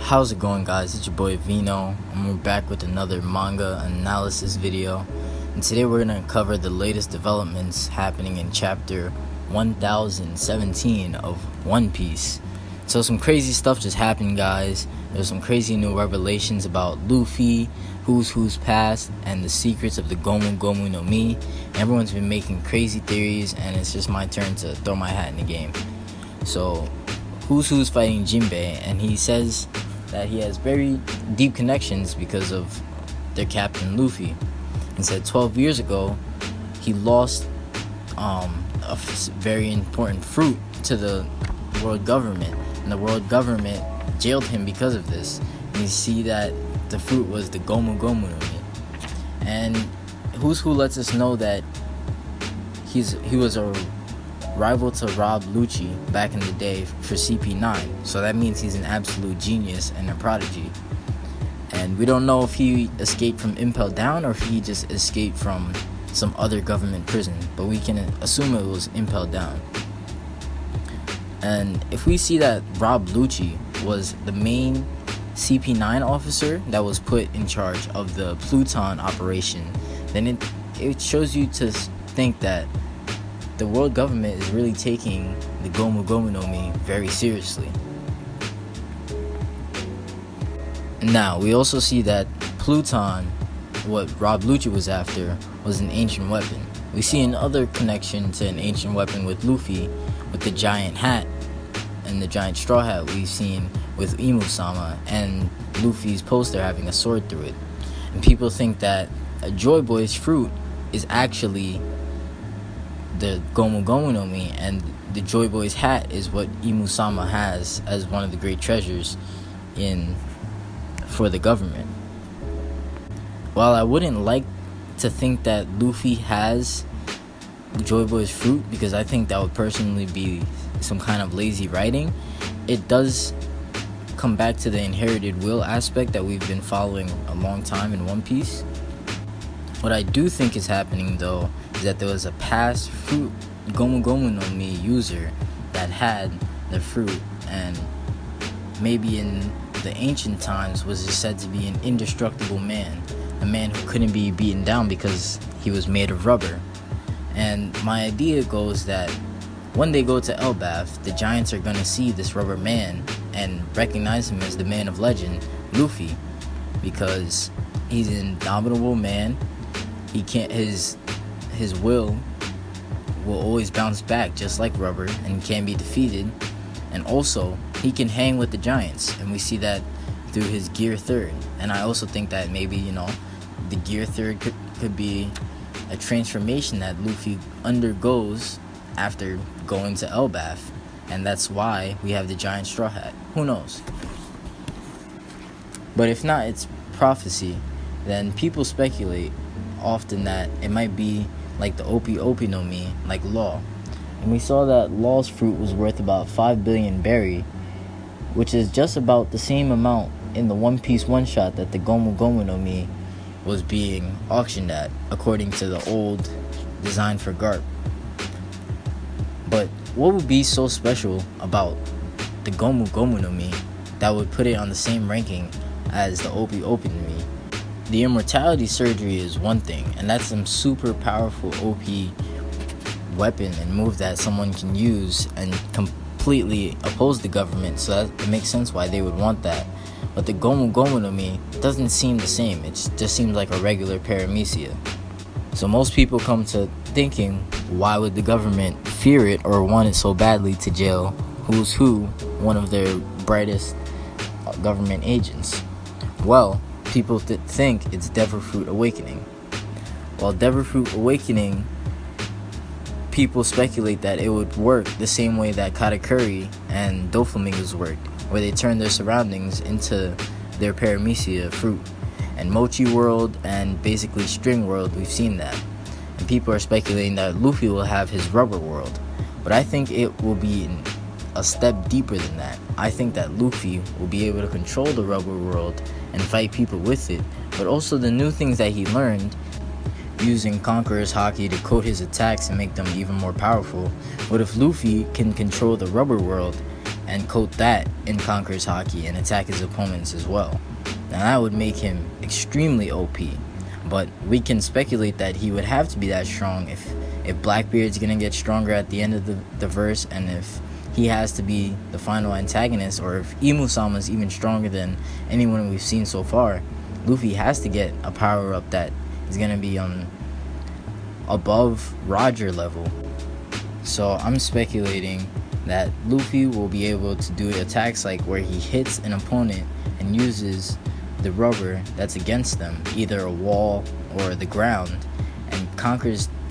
How's it going, guys? It's your boy Vino, and we're back with another manga analysis video. And today we're going to cover the latest developments happening in chapter 1017 of One Piece. So some crazy stuff just happened, guys. There's some crazy new revelations about Luffy, who's past, and the secrets of the Gomu no Mi. Everyone's been making crazy theories, and it's just my turn to throw my hat in the game. So who's fighting Jinbei, and he says that he has very deep connections because of their captain Luffy. He said 12 years ago he lost a very important fruit to the world government, and the world government jailed him because of this. And you see that the fruit was the Gomu no Mi. And who lets us know that he was a rival to Rob Lucci back in the day for CP9, so that means he's an absolute genius and a prodigy. And we don't know if he escaped from Impel Down or if he just escaped from some other government prison, but we can assume it was Impel Down. And if we see that Rob Lucci was the main CP9 officer that was put in charge of the Pluton operation, then it shows you to think that the world government is really taking the Gomu no Mi very seriously. Now, we also see that Pluton, what Rob Lucci was after, was an ancient weapon. We see another connection to an ancient weapon with Luffy, with the giant hat and the giant straw hat we've seen with Imu-sama, and Luffy's poster having a sword through it. And people think that a Joy Boy's fruit is actually the Gomu no Mi, and the Joy Boy's hat is what Imu-sama has as one of the great treasures for the government. While I wouldn't like to think that Luffy has Joy Boy's fruit, because I think that would personally be some kind of lazy writing, it does come back to the inherited will aspect that we've been following a long time in One Piece. What I do think is happening, though, is that there was a past fruit Gomu no Mi user that had the fruit, and maybe in the ancient times was said to be an indestructible man, a man who couldn't be beaten down because he was made of rubber. And my idea goes that when they go to Elbaf, the giants are going to see this rubber man and recognize him as the man of legend, Luffy, because he's an indomitable man. He can't, his will always bounce back just like rubber and can't be defeated. And also, he can hang with the giants, and we see that through his Gear Third. And I also think that maybe, the Gear Third could be a transformation that Luffy undergoes after going to Elbaf, and that's why we have the giant straw hat. Who knows? But if not, it's prophecy. Then people speculate often that it might be like the Opi no Mi, like Law. And we saw that Law's fruit was worth about 5 billion berry, which is just about the same amount in the One Piece one-shot that the Gomu no Mi was being auctioned at, according to the old design for Garp. But what would be so special about the Gomu no Mi that would put it on the same ranking as the Opi no Mi? The immortality surgery is one thing, and that's some super powerful OP weapon and move that someone can use and completely oppose the government, so that it makes sense why they would want that. But the Gomu no Mi doesn't seem the same. It just seems like a regular paramecia. So most people come to thinking, why would the government fear it or want it so badly to jail one of their brightest government agents? Well, people think it's Devil Fruit Awakening. While Devil Fruit Awakening, people speculate that it would work the same way that Katakuri and Doflamingos worked, where they turn their surroundings into their paramecia fruit. And Mochi World and basically String World, we've seen that. And people are speculating that Luffy will have his Rubber World. But I think it will be a step deeper than that. I think that Luffy will be able to control the Rubber World and fight people with it, but also the new things that he learned, using Conqueror's Haki to coat his attacks and make them even more powerful. What if Luffy can control the Rubber World and coat that in Conqueror's Haki and attack his opponents as well. Now that would make him extremely OP, but we can speculate that he would have to be that strong if Blackbeard's gonna get stronger at the end of the verse, and if he has to be the final antagonist, or if Imu-sama's even stronger than anyone we've seen so far. Luffy has to get a power-up that is gonna be above Roger level. So I'm speculating that Luffy will be able to do attacks like where he hits an opponent and uses the rubber that's against them, either a wall or the ground, and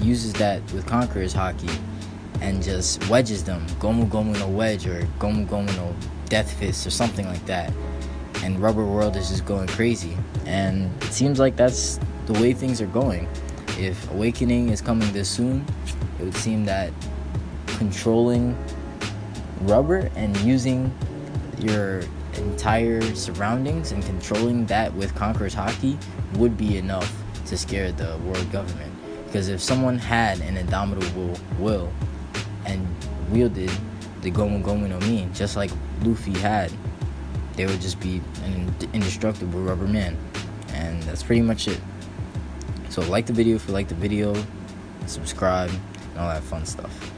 uses that with Conqueror's Haki and just wedges them, Gomu Gomu no wedge or Gomu Gomu no death fist or something like that, and Rubber World is just going crazy. And it seems like that's the way things are going. If Awakening is coming this soon, it would seem that controlling rubber and using your entire surroundings and controlling that with Conqueror's Haki would be enough to scare the world government. Because if someone had an indomitable will and wielded the Gomu Gomu no Mi just like Luffy had, they would just be an indestructible rubber man. And that's pretty much it. So like the video if you like the video, subscribe, and all that fun stuff.